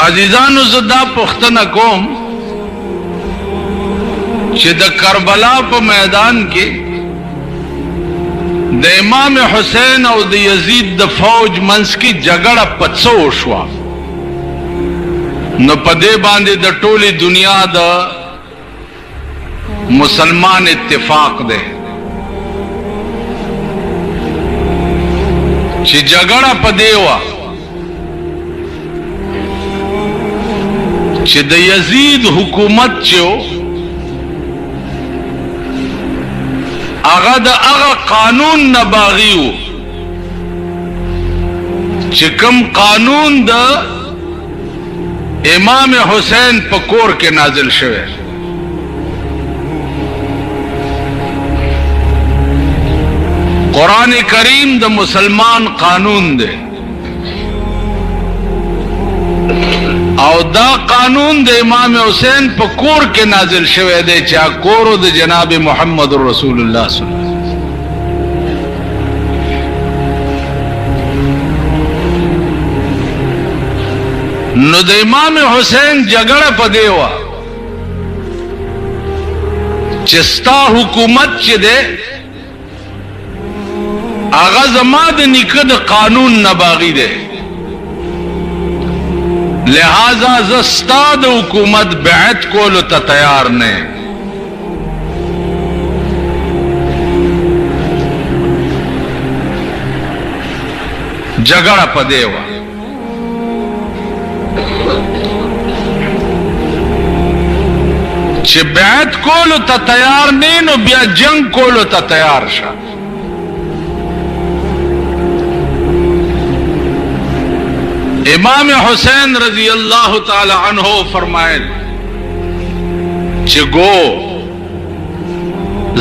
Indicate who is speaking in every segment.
Speaker 1: عزیزانو زدا پختنه کوم چې د کربلا په میدان کې د امام حسین او د یزید د فوج منځ کې جګړه پڅو شو نو په دې باندې د ټولي دنیا د مسلمان اتفاق ده چې جګړه په دې وا چې د یزید حکومت چو هغه د هغه قانون نه باغیو چې کوم قانون د امام حسین په کور کې نازل شوی قرآن کریم د مسلمان قانون دی او دا قانون د امام حسین په کور کې نازل شوی دی چې کورو د جناب محمد رسول الله صلی الله علیه وسلم نو د امام حسین جګړه په دی وا چې ستا حکومت چې دی هغه زما د نیکه د قانون نه باغی دی لہذا زستا د حکومت بیعت کولو ته تیار نه جګړه پدې وا چې بیعت کولو ته تیار نه نو بیا جنگ کولو ته تیار شه امام حسین رضی اللہ تعالی عنہ فرمائے چې گو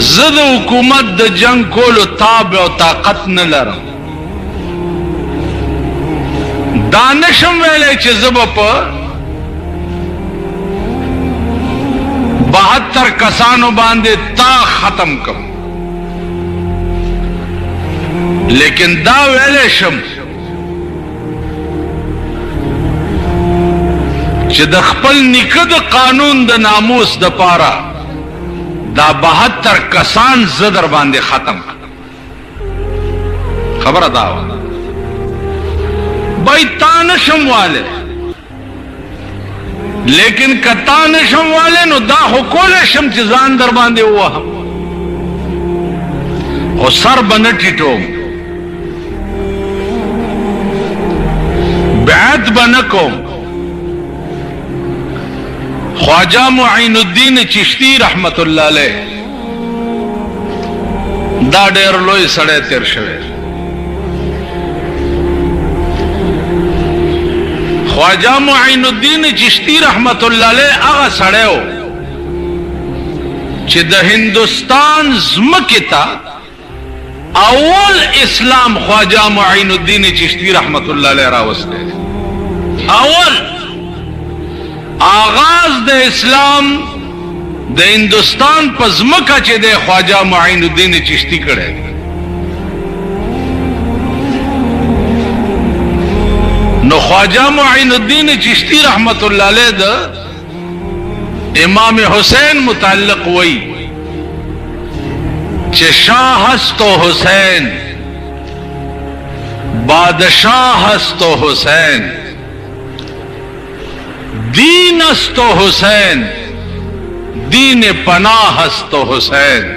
Speaker 1: زد حکومت د جنگ کولو تاب او طاقت نه لرم دانشم ویلے چې زب په 72 کسانو باندې تا ختم کم لیکن دا ویلے شم چې د خپل نیکه د قانون د ناموس د پاره دا 72 کسان زدر باندې ختم خبره دا بای تانشم والے لیکن کتانشم والے نو دا حکول شم چې ځان در باندې وهم او سر بنټیټوم بیعت بنکوم خواجہ معین الدین چشتی رحمت اللہ علیہ دا ډېر لوی سړی تیر شوی خواجہ معین الدین چشتی رحمت اللہ علیہ هغه سړی و چې د هندوستان ځمکې ته اول اسلام خواجہ معین الدین چشتی رحمت اللہ علیہ راوستی اول آغاز د اسلام د هندوستان په ځمکه چې د خواجہ معین الدین چشتی کړی نو خواجہ معین الدین چشتی رحمت اللہ علیہ د امام حسین متعلق وی چې شاہ است و حسین بادشاہ است و حسین دین است و حسین دین پناہ است و حسین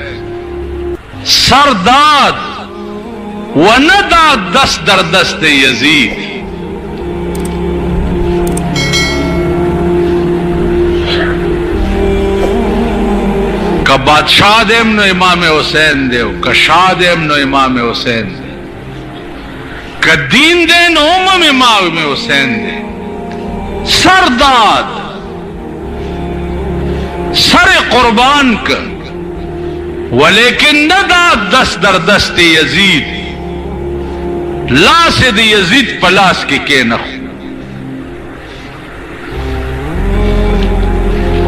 Speaker 1: سرداد و نداد دست در دست یزید کا بادشاہ دیم نو امام حسین دیو کا شاہ دیم نو امام حسین دے کا دین دے نو امام حسین دے سرداد سر قربان کر ولیکن ندا دست در دست یزید لاس د یزید پلاس کے نخ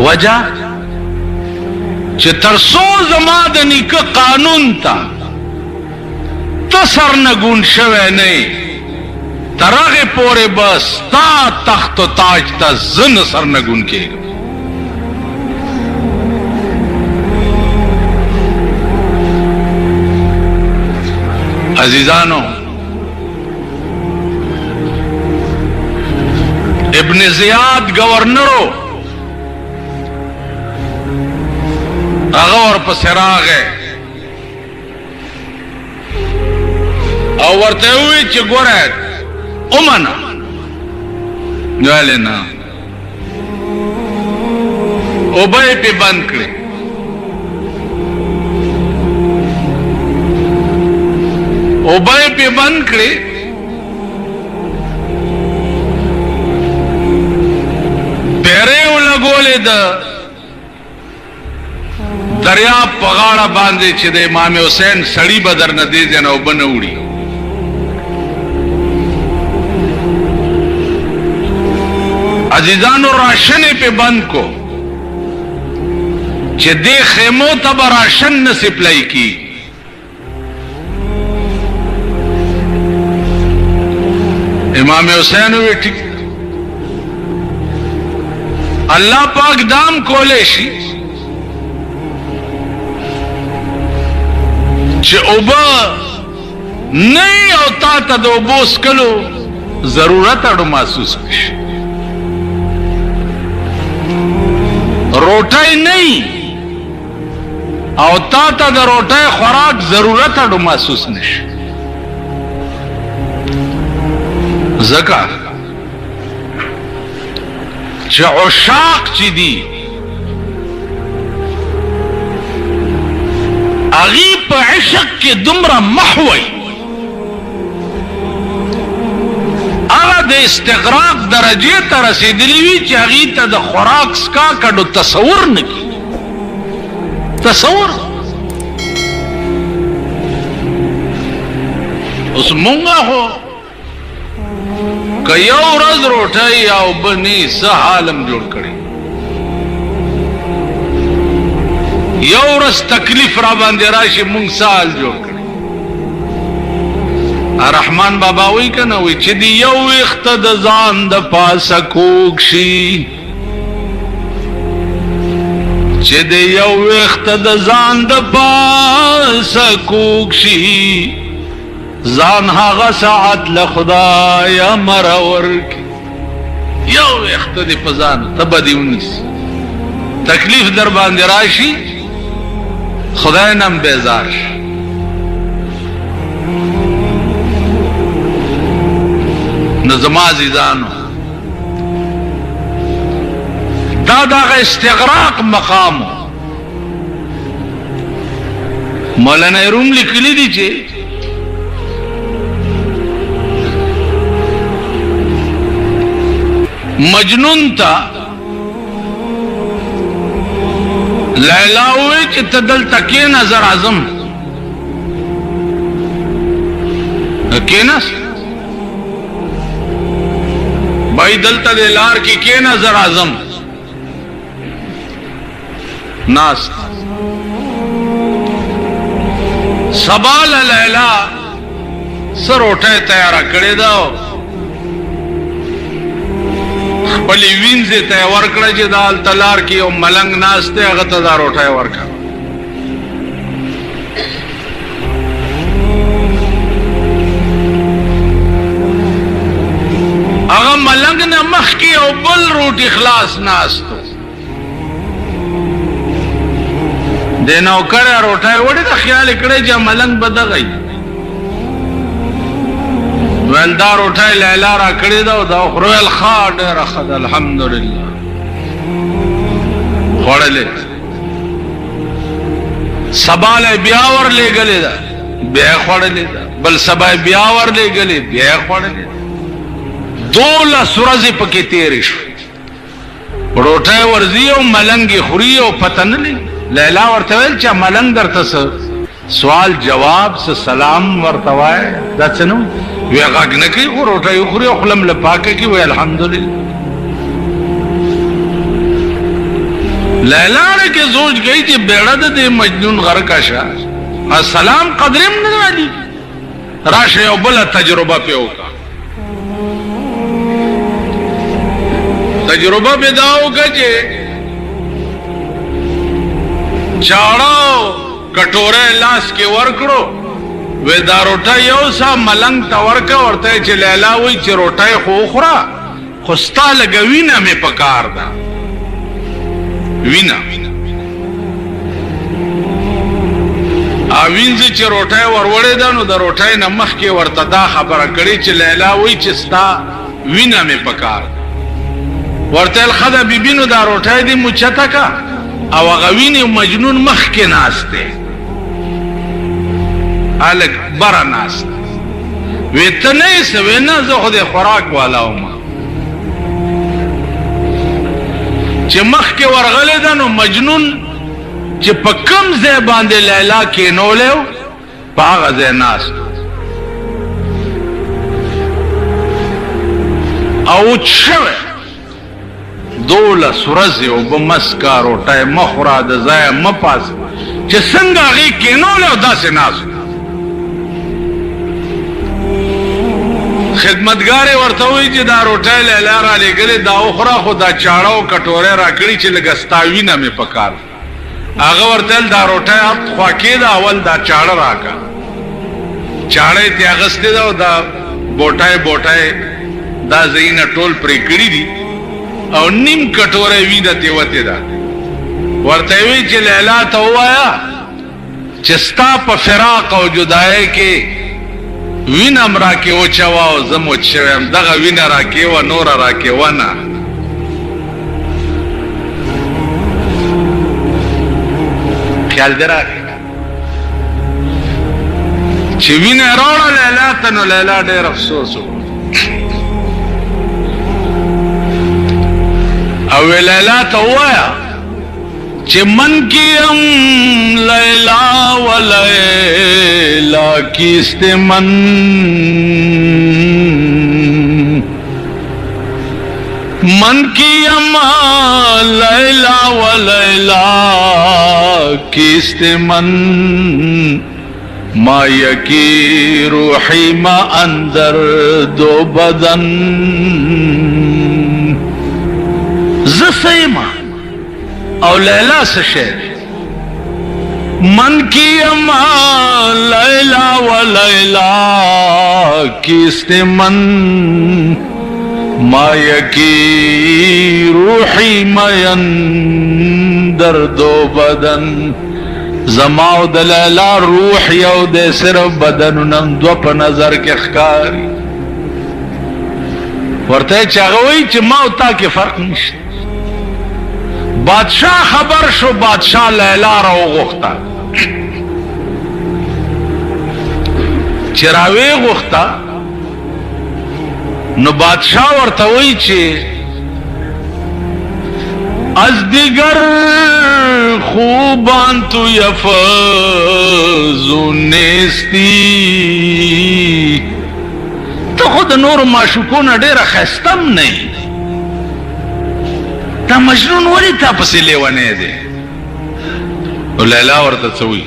Speaker 1: وجہ چې ترسو زما د نیکه قانون تا تسر نگون شوه نه तरगे पोरे बस ता तख्त و ताज ता जन सरनगुन के। अजीजानो, इब्न जियाद गवर्नरो अगौर पसराग है और वर्ते हुए च गोरे उमना जो लेना उबय पे बंद करे। उबय पे बंद करे पेरे लगोले दरिया पगाड़ा बांधे चे दे इमाम हुसैन सड़ी बदर न दे देना उबन उड़ी। अजीजान और राशन पे बंद को चे दे खेमो तब राशन न सिप्लाई की। इमाम हुसैन हुए ठीक अल्लाह पाक दाम कोलेशी चे उबा नहीं होता तद उबोस कलो जरूरत अड़ो महसूस कश रोटाई नहीं होता तद रोटाई खुराक जरूरत अड़ो महसूस नश जका औशाक चिदी अगीब इश्क के दुमरा महवई आद इस्तिगराक दरजे तरसी दिलवी चागी तद खुराक का कड़ो तस्वुर न की। तस्वुर उस मूंगा हो कयो रज रोटाई या बनी सहालम जोड़ कड़ी यो रस तकलीफ रा बांधे राशि मुंग साल जोड़ कड़ी। रहमान बाबा वही का ना वही चिदी यो इख्तद जान द पास कोक्षी चिदी यो इख्तद जान द पास कोक्षी जान हागा सात लखुदाया मरावर की यो इख्तदी पजान तबदी 19 तकलीफ दर बांधे राशि खुदाए नाम बेजार नजमाजी जानो दादा का इस्तिगराक मकाम मौलाना रूम लिखली दीजिए मजनून था लैला हुए चित्तदल तके नजर आजम केनस भाई दल तलार की के नजर आजम नास सबाल लैला सर उठे तैयार करे दाओ बली विंजे तय वर्कड़े दाल तलार की और मलंग नाचते अगतदार उठाए वर्का अगर मलंग ने मख की और बल रोटी खलास नाचतो देना करे और उठाए वोड़े तो ख्याल इकड़े जा मलंग बदा गई वेलदार उठाए लैला राकड़े दो रोयल खाड रखद अल्हम्दुलिल्लाह खोड़ले सबाल ब्यावर ले गले दा ब्या खोड़ले दा बल सबाय ब्यावर ले गले ब्या खोड़ले 2 सुरजी पके तेरिश उठाए वर्जियो मलंगी खुरियो पतन ली लैला वर्तवेल चा मलंग दर तस सवाल जवाब से सलाम वर्तवाए दचनु वे गागने की वो रोटा युखरी खुलम लपाके की वे अल्हम्दुलिल्लाह लैला ने के सोच गई कि बेड़ा दे मजनून घर का शाह सलाम कदरम न वाली राशे बला तजुर्बा पे होगा तजुर्बा बेदाओ गजे चाड़ो कटोरे लास के वर्कड़ो वे दा रोटा यो सा मलंग तवर्का वर्ते चे लैला हुई चे रोटा खोखरा खुस्ता लगवीना में पकार दा वीना आविन चे रोटा वरवड़े दा नो दा रोटा नमख के वर्तदा खबर कड़ी चे लैला हुई चे स्ता वीना में पकार वर्तेल खदा बीबीनो दा रोटा दी मुच्छता का अवगवीनी मजनून मख के नास्ते अलग बरा नास्ते वेतने सवेना जो खुद खुराक वाला हूं चे मख के वरगले दनो मजनून चे पक्कम जे बांधे लैला के नोले पाग जे नास्त औच्छवे दोला सुरज़ ओ बमस्का रोटाए मखरा दज़ाय मपास चे संगा गई केनो ले उदा से नास खिदमतगारे वर्तवई चे दा रोटाए लैला रा ले गले दा उखरा खुदा चाड़ो कटोरे राकड़ी चे लगस्तावीना में पकार आगा वर्तल दा रोटाए अब ख्वाके दा अवल दा चाड़ राका चाड़े त्यागस्ते दा बोटाए बोटाए दा जईना टोल प्रेकड़ी दी और निम कटोरे वीना तेवते दा वर्तेवी चे लैला तो आया चिस्ता प फिराक और जुदाई के वीना मरा के वो चवाओ जमो चवेम दगा वीना रा के व नोरा रा के वना ख्याल दे रहा चे वीना रोड़ा लैला तनो लैला डेर अफसोस हो अवे लैला तो आया चे मन की हम लैला व लैला किस्ते मन मन की हम लैला व लैला किस्ते मन माया की रूही मा अंदर दो बदन जसैमा और लैला से शेर मन की अम्मा लैला व लैला किसने मन माया की रूही मयन दर्दो बदन जमाओ द लैला रूह यो दे सिर्फ बदन नम द्वप नजर के खकारी वर्ते चागोई चिमाउता के फर्क नहीं बादशाह खबर शो बादशाह लैला रो गुख्ता चिरावे गुख्ता नो बादशाह वर्तवई चे अज दिगर खूबान तु यफजुनेस्ती तो खुद नूर माशुकों डेरा खस्तम नहीं ता मजनून वली ता पसी लेवाने दे तो लैला वर्ता सवी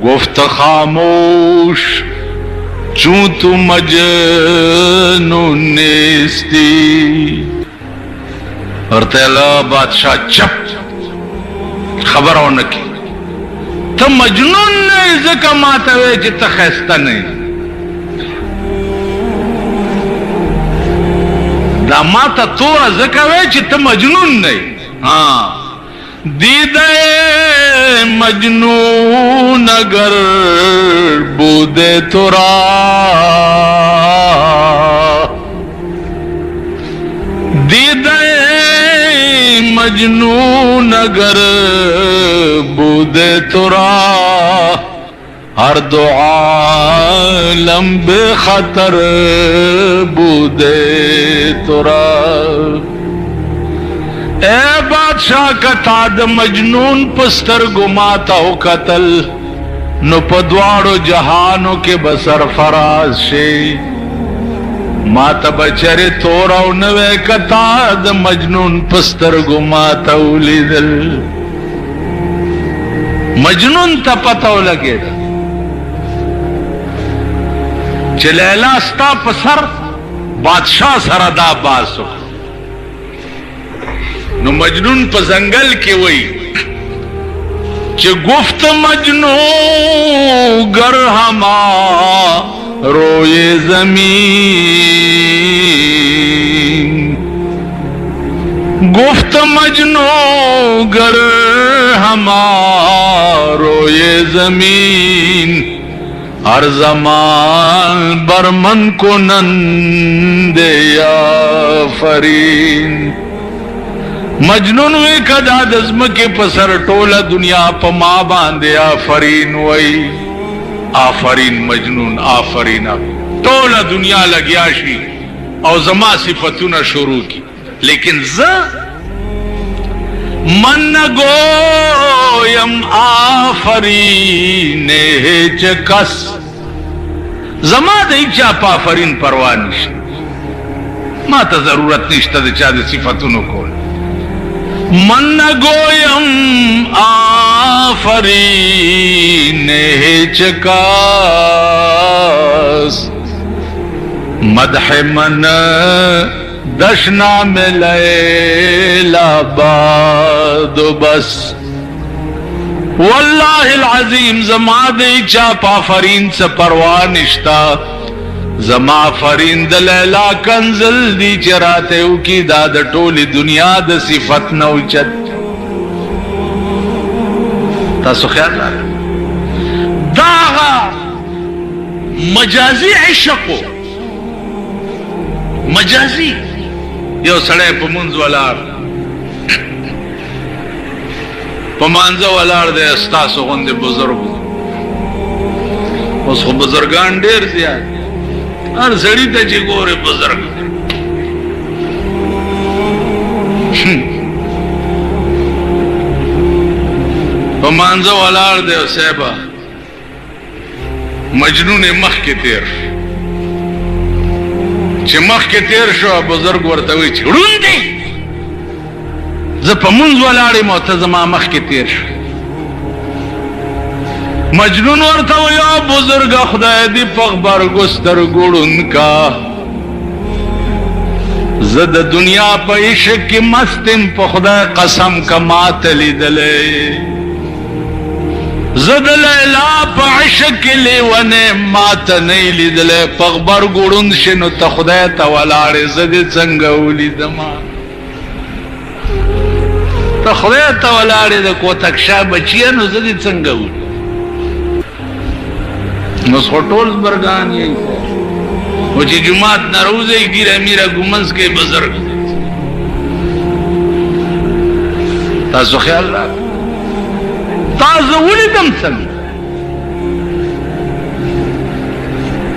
Speaker 1: गुफ्त खामोश चूं तू मजनून नेस्ती और तेला बादशाह चप खबर हो न की तो मजनून ने इज़का माता वे जितना खैस्ता नहीं दामाता तो अज़कावे चित्त मजनून नहीं हाँ दीदे मजनून अगर बूदे तुरा दीदे मजनून अगर बूदे तुरा हर दो आलम बेखतर बूदे तुरा ए बादशाह का ताद मजनून पुस्तर गुमाता हो कतल नो पद्वाड़ो जहानों के बसर फराज शे माता बचरे तोरा नवे कताद मजनून पुस्तर गुमाता उली दिल मजनून तपता लगे चलैला स्ता पसर बादशाह सरदा बासो नो मजनून पे जंगल के वही कि गुफ्त मजनू गर हमा रोए जमीन, गुफ्त मजनू गर हमारो ये जमीन, हर जमान बरमन को नंदे या फरीन। मजनून वे कदा दज़्म के पसर टोला दुनिया पमा बांधे आफरीन वही आफरीन मजनून आफरीन टोला दुनिया लग्याशी और जमा सिफतुना शुरू की। लेकिन मन गोयम आफरीन चकस जमा दई चाप आफरीन परवाह निश्त माता जरूरत निश्त चाद सिफतुनो को मन गोयम आफरीन चकस मदह मन दशना में लैला बाद बस वल्लाहिल अज़ीम जमा दे चाप आफरीन से परवाह निश्ता जमा फरीन द लैला कंजल दी चराते की दाद टोली दुनिया द सिफत न उचत तासु ख्याल दागा मजाजी इश्क़ो मजाजी यो सड़े पमुंज वलार पमांजा वलार दे अस्तासु गुंदे बुजुर्ग उसको बुजुर्गान ढेर दिया हर सड़ी ते गोरे बुजुर्ग पमांजा वलार दे सेबा मजनून मख के तेर मख के तेर शो बुजुर्ग वर्तवी छिड़ून दे जपमुंज वलाड़े मोतजमा मख के तेर शो मजनून वर्ता या बुजुर्ग खुदाय दी पगबर गुस्तर गुड़ुन का जद दुनिया पे इश्क की मस्तिम पे खुदाय कसम का मातली दले जद लैला पे इश्क के लेवने मात नहीं लिदले पगबर गुड़ुन शिनो त खुदाय तवलाड़े जद संगौली दमा त खुदाय तवलाड़े द को तक्षा बचिया नो जद संगौली टोल बरगान यही वो जुमात नरोजे गिरा मीरा गुमंस के बुजुर्ग तासो ख्याल रख तासो उलिदम संग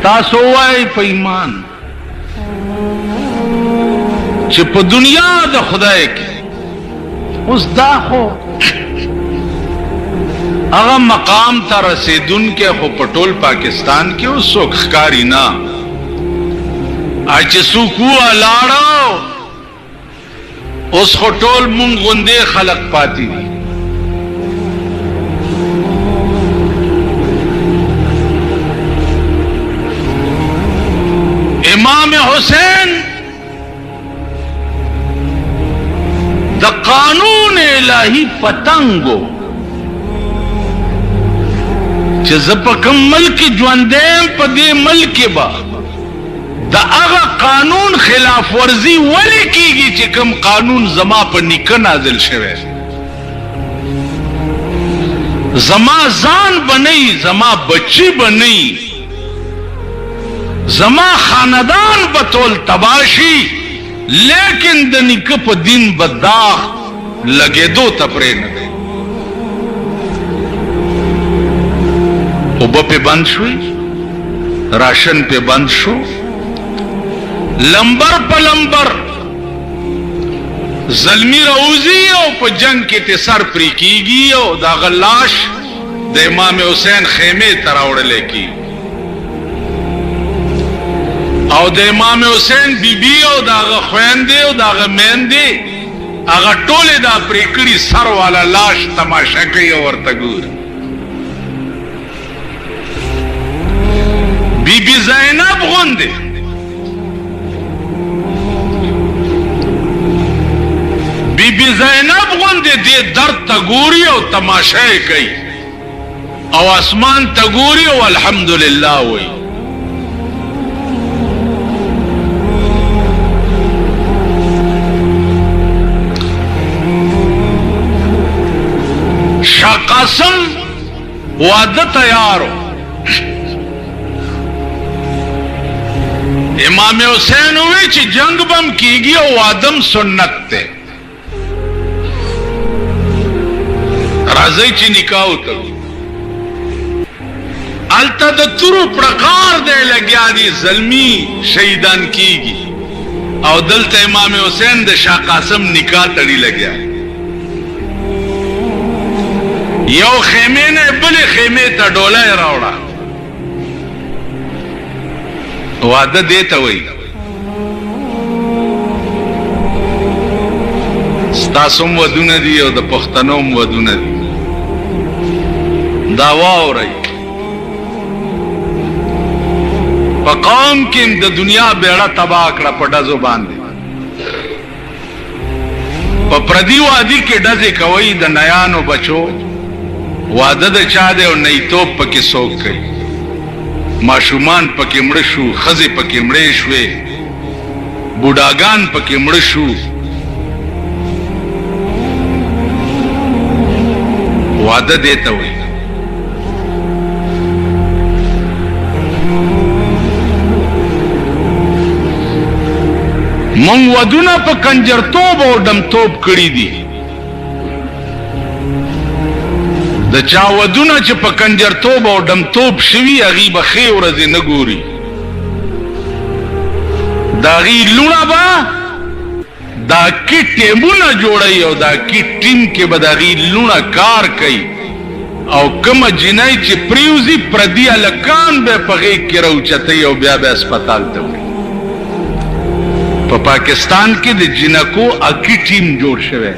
Speaker 1: तासो वाई पैमान चिप दुनिया द खुदाए के उस दाखो अगर मकाम था रसीदुन के हो पटोल पाकिस्तान के उस सुखकारी ना आज सुकू अलाड़ो उस होटोल मुंग गुंदे खलक पाती थी इमाम हुसैन द कानून इलाही पतंगो जपकम मल्क ज्वंदेम पदे मल्क बा द अगा कानून खिलाफ वर्जी वली कीगी चिकम कानून जमा पर निकल नाजिल शवे जमा जान बनई जमा बच्ची बनई जमा खानदान बतौल तबाशी लेकिन द निकप दिन बदाख लगे दो तपरे न उब पे बंद हुई राशन पे बंद शो लंबर पलंबर जलमी रऊजी और जंग के तेसर प्री कीगी और दागलाश द इमाम हुसैन खेमे तरावड़ले की और द इमाम हुसैन बीबी और दाग ख्वेंदे और दाग मेहंदे अगर टोले दा प्रेकड़ी सर वाला लाश तमाशा कई और तगूर बीबी ज़ैनब गुंदे بی زینب غوندې دې درد ته ګوري او تماشه یې کوي او اسمان ته ګوري او الحمدلله وایي. شاه قاسم واده تیارو. امام حسین ہوئی چې جنگ بم کیږي او وادم سنت ته راځي چې نکاح وکړو. الته د تورو پرکار دی لګیا دي زلمی شهیدان کیږي او دلته امام حسین د شاه قاسم نکاح تړي لګیا. یو خیمه نه بلې خیمه ته ډوله راوړه. واده دیتا وی ستاسم ودونه دی او د پښتنوم ودونه دی. دا واورئ په قوم کې د دنیا بیړه تباہ کړه په ډزو باندې. په پردي وادي کې ډزې کوي د نیانو بچو. واده د چا دی او نیتوب پکې څوک کوي. ماشومان پکې مړه شو، ښځې پکې مړې شوې، بوډاګان پکې مړه شو. واده دیتا وي. مونږ ودونه په کنجرتوب او ډمتوب کړي دي. د چا ودونه چې په کنجرتوب او ډمتوب شوي هغې به ښې ورځې نه ګوري. د هغې لوڼه به دا کټ ټیمونه جوړوي او دا کټ ټیم کې به د هغې لوڼه کار کوي او کومه جنۍ چې پریوزي پردي هلکان به یې په غېږ کې راوچتوي او بیا به هسپتال ته وړي. په پاکستان کې د جنکو اکی ټیم جوړ شوی.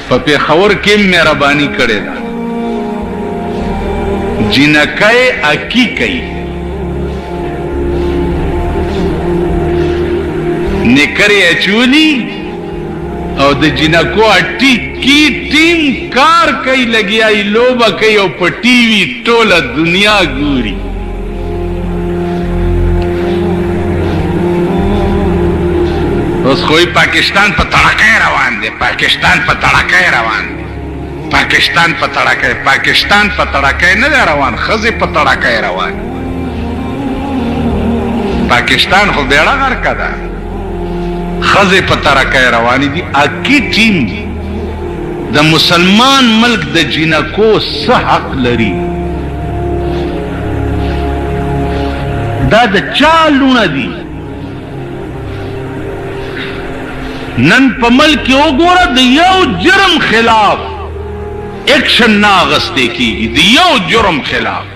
Speaker 1: په پېښور کې مهرباني کړې ده. جنکۍ اکی کوي، نکرې اچولي او د جنکو اټي کی ټیم کار کوي، لګیایي لوبه کوي او په ټي وي ټوله دنیا ګوري. اوس خو پاکستان په تړکۍ روان دی. پاکستان په تړکۍ روان دی. پاکستان په تړکۍ. پاکستان په تړکۍ نه دی روان، ښځې په تړکۍ روان. پاکستان خو بیړه غرقه ده، ښځې په تړکۍ روانې دي. اکی ټیم د مسلمان ملک د جنکو څه حق لري؟ دا د چا لوڼه دي؟ نن په ملک کې وګوره د یو جرم خلاف ایکشن نه اخیستل کېږي. د یو جرم خلاف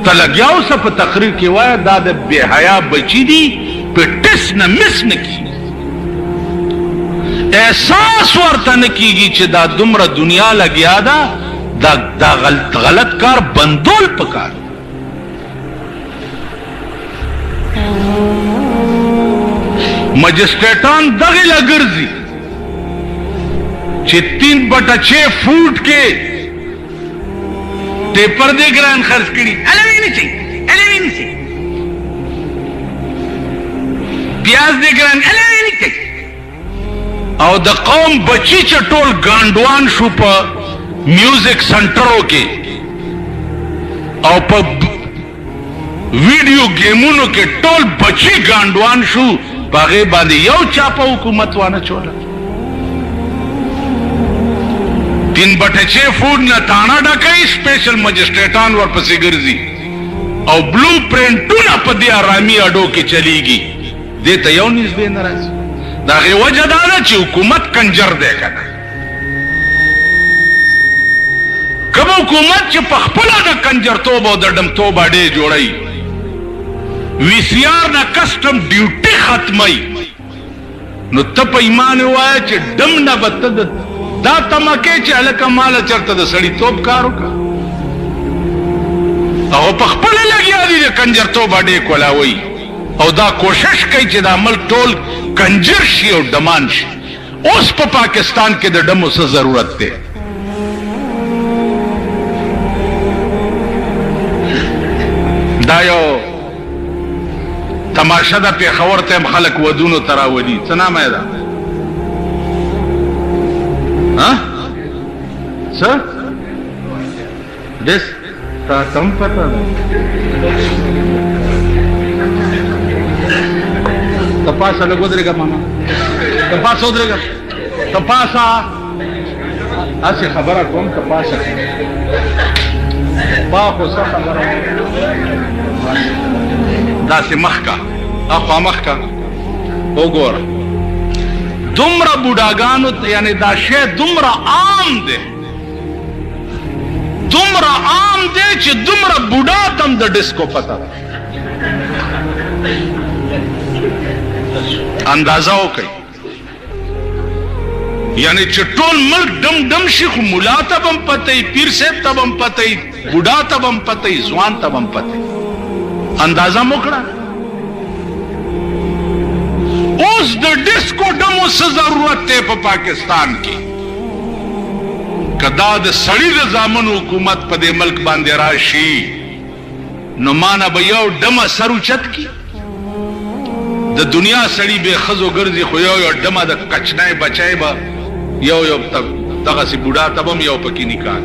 Speaker 1: ته لګیا اوسه په تقریر کې وایه دا د بې حیا بچي دي، په ټس نه مس نه کېږي. احساس ورته نه کېږي چې دا دومره دنیا لګیا ده، دا غلط کار بندول پکار. مجسٹریٹان دغه لګرځي چې 3/6 فوټ کې ټیپر دې ګران خرڅ کړي. الوی نه شي پیاز دې ګران الوی نه شي. او د قوم بچی چې ټول ګانډوان شو په میوزک سنټرو کې او په ویډیو گیمونو کې ټول بچی ګانډوان شو. باغې باندې یو چا په حکومت وانه چوله. 3/6 فوټ نه تاڼه ډکوي، سپیشل مجسټریټان ورپسې ګرځي او بلو پرنټونه په دې آرامي اډو کې چلیږي. دې ته یو نسبې نه راځي. د هغې وجه دا ده چې حکومت کنجر دی که نه. کوم حکومت چې په خپله د کنجرتوب او د ډمتوب اډې جوړوي، وی سی آر نه کسټم ډیوټي ختمي، نو ته په ایمان ووایه چې ډم نه به ته دا تمکې چې هلکه ماله چېرته د سړیتوب کار وکړه. هغه په خپله لګیا دي د کنجرتوب اډې کولاوي او دا کوشش کوي چې دا ملک ټول کنجر شي او ډمان شي. उस पर पाकिस्तान के डमो से जरूरत थे। दायो तमाशा दा पेखावर ते खलक वदूनो तरावली सना मैदा हाँ सर दिस तम पता तपास अलग उधरेगा मामा तपास उधरेगा तपासा ऐसे खबर कौन तपास बाको सा खबर दासे मखका अखवा मखका ओगोर दुमरा बुढ़ागानो यानी दाशे दुमरा आम दे चे दुमरा बुढ़ा तम द डिस्को पता अंदाजा हो कई यानी चटोल मुल्क डम डम शिख मुला तबम पते पीर से तबम पते बुढ़ा तबम पते जवान तबम पते अंदाजा मोकड़ा उस द डिस्को डमो से जरूरत है पर पाकिस्तान की कदाद सड़ी जामन हुकूमत पदे मुल्क बांधे राशि नुमाना भैया डम सरुचत की द दुनिया सड़ी बेखजो गर्जी खुयो डमा द कचनाए बचाए बा यो तब तक सी बुढ़ा तबम यो पकी निकाल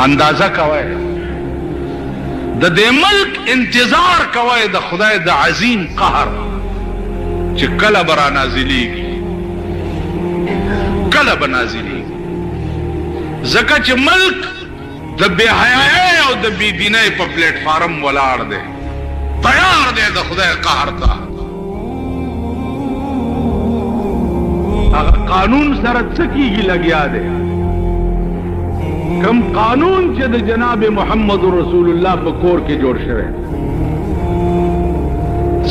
Speaker 1: अंदाजा कवाए दे मुल्क इंतजार कवाए द खुदाए द अजीम कहर चिकला बरा नाजिली कला बनाजिली जका च मुल्क द बेहयाए और द बेदीने पर प्लेटफार्म वलाड़ दे तैयार दे द खुदाए कहर था कानून सरत सकी की लगिया दे कम कानून च द जनाब मोहम्मद रसूलुल्लाह बकोर के जोड़ शरे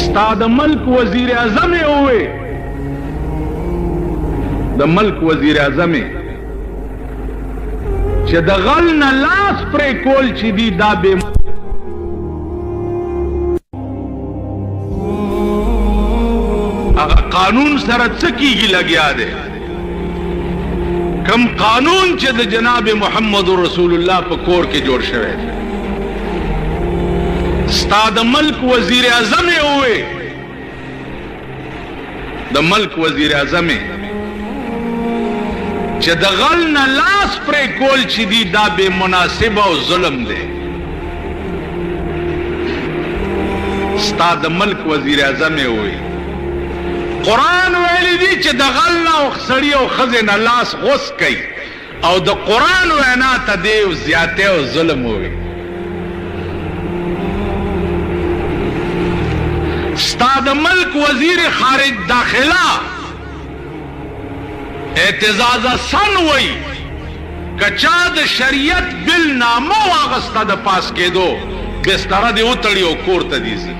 Speaker 1: स्ताद मुल्क वजीर आजम हुए द मुल्क वजीर आजम च द गल न लास प्रे कोल चिदी दाबे कानून सरत सकी की लगिया दे कम कानून च द जनाब मोहम्मद रसूलुल्लाह पकोर के जोड़ शवे स्ताद मुल्क वजीर आजम हुए द मुल्क वजीर आजम च द गल न लास प्रे कोल चिदी दा बेमुनासिब और जुल्म दे स्ताद मुल्क वजीर आजम हुए कुरान वेली दी च द गल न सड़ी और खजे न लास गुस कई और द कुरान वेना तदेव ज्याते और जुल्म हुए स्ताद मुल्क वजीर खारिज दाखिला एतजाजा सन वही कचाद शरीयत बिल नामो वागस्ता द पास के दो बिस्तरा दे उतड़ी और कोर तदीसी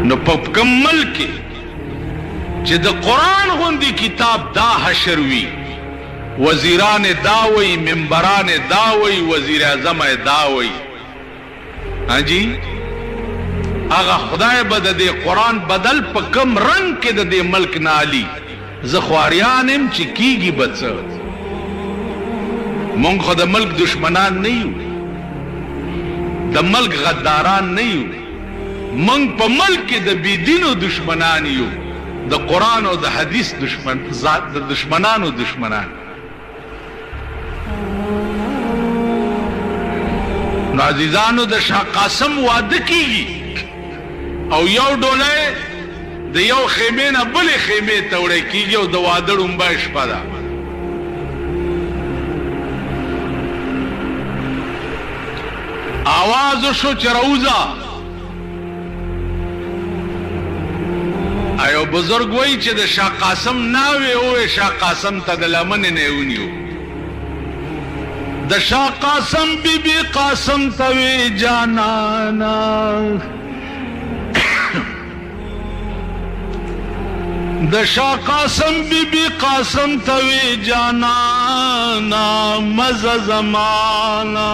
Speaker 1: न पकम्मल के जिद कुरान होंदी किताब दा हशरवी वजीरान दावई मिंबरान दावई वजीर आजम दावई हाँ जी आगा खुदाए बददे कुरान बदल पकम रंग के ददे मुल्क नाली जख्वारियान चिकीगी बच मुंग खुद मुल्क दुश्मनान नहीं हूं द मुल्क गद्दारान नहीं हूं मंग प मुल्क के द बेदीनो दुश्मनान यू द कुरान और द हदीस दुश्मन द दुश्मनान और दुश्मनान नाजीजानो द शाह कासम वाद की और यो डोले द यो खेमे न बले खेमे तोड़े की द वादड़ उम्बा इश्पदा आवाज शो चरौजा आयो बुजुर्ग वही च द शाह कासम नावे ओए शाह कासम तदलमन ने उनियो द शाह कासम बीबी कासम तवे जाना द शाह कासम बीबी कासम तवे जाना मजा जमाना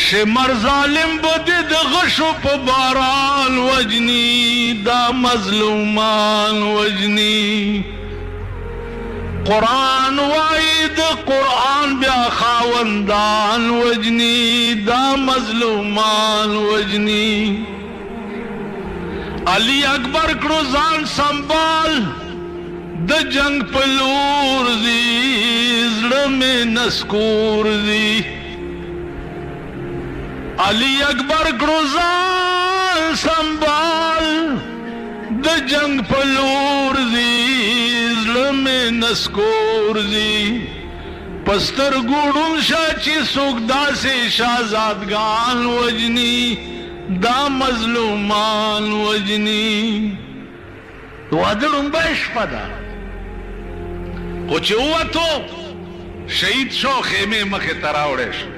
Speaker 1: شمر ظالم بده د غشو په باران وجنی دا مظلومان وجنی قرآن وای د قرآن بیا خاوندان وجنی دا مظلومان وجنی علی اکبر کړو ځان سنبال د جنگ پلور زی زړه مې نسکور زی علی اکبر کړو ځان سنبال د جنگ پلور زی زړه مې نسکور زی پستر ګوډون شا چې څوک داسې شهزادګان وجنی دا مظلومان وجنی واده لومبۍ شپه ده خو چې ووتو شهید شو خیمې مخې ته راوړی شو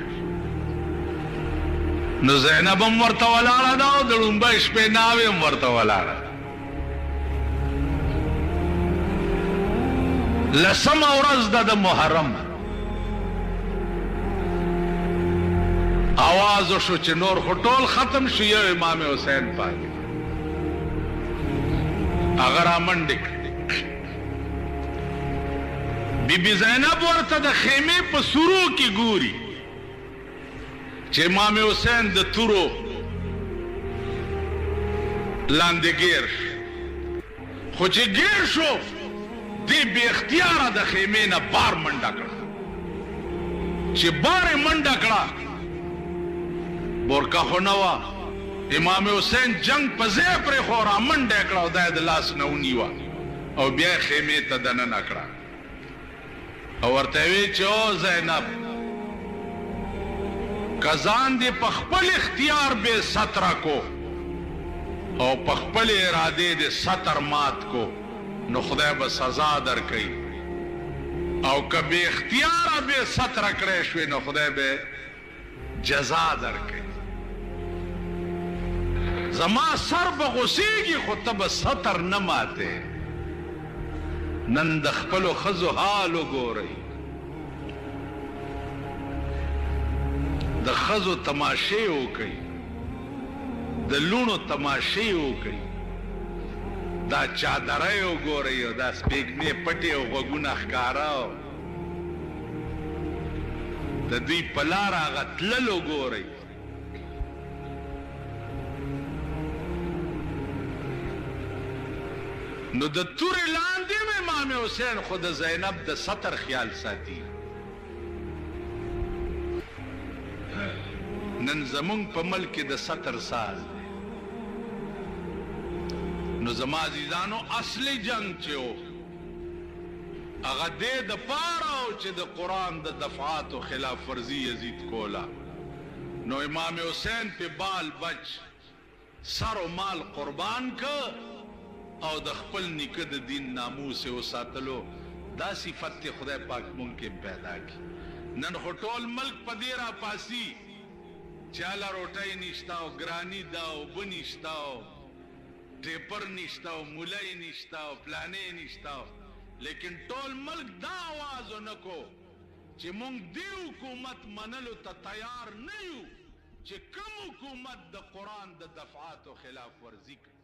Speaker 1: نو زینب هم ورته ولاړه ده او د لومبۍ شپې ناوې هم ورته ولاړه لسمه ورځ ده د محرم आवाज وشو چې نور خو ټول ختم شو یو امام حسین پاتې هغه رامنډې بی بی زینب ورته د خیمې په سورو کې ګوري چې امام حسین د تورو لاندې ګیر خو چې ګیر شو دی بی اختیاره د خیمې نه بار منډه کړه چې بار یې منډه کړه بورکا خو نه وه امام حسین جنگ په ځای پرېښو را منډه یې کړه او دا یې د لاس نه ونیوه او بیا یې خیمې ته دننه کړه او ورته یې ویل چې او زینب که ځان دې په خپل اختیار بې ستره کو او په خپل ارادې دې ستر مات کو نو خدای به سزا درکوي او که بې اختیاره بې ستره کړی شوې نو خدای به جزا درکوي زما سر به غوسیږي خو ته به ستر نه ماتې نن د خپلو ښځو حال وګورئ د ښځو تماشې وکئ د لوڼو تماشې وکئ دا چادرۍ وګورئ او دا سپېږمې پټې او غوږونه ښکاره د دوی په لاره هغه تلل وګورئ نو د تورې لاندې م امام حسین خو د زینب د ستر خیال ساتي نن زمونږ په ملک کې د ستر سال دی نو زما عزیزانو اصلي جنگ چې و هغه دې د پاره و چې د قرآن د دفعاتو خلاف ورزي یزید کولا نو امام حسین په بال بچ سر و مال قربان که او د خپل نیکه د دین ناموس یې وساتلو دا صفت خدای پاک ممکن پیدا کی نن خو ټول ملک په دې راپاسي چې هله روټۍ نشته او ګراني ده او اوبه نشته او ټیپر نشته او مولی نشته او پلانې نشته لیکن ټول ملک دا آواز ونه کو چې مونږ دې حکومت منلو ته تیار نه یو چې کوم حکومت د قرآن د دفعاتو خلاف ورزي کوي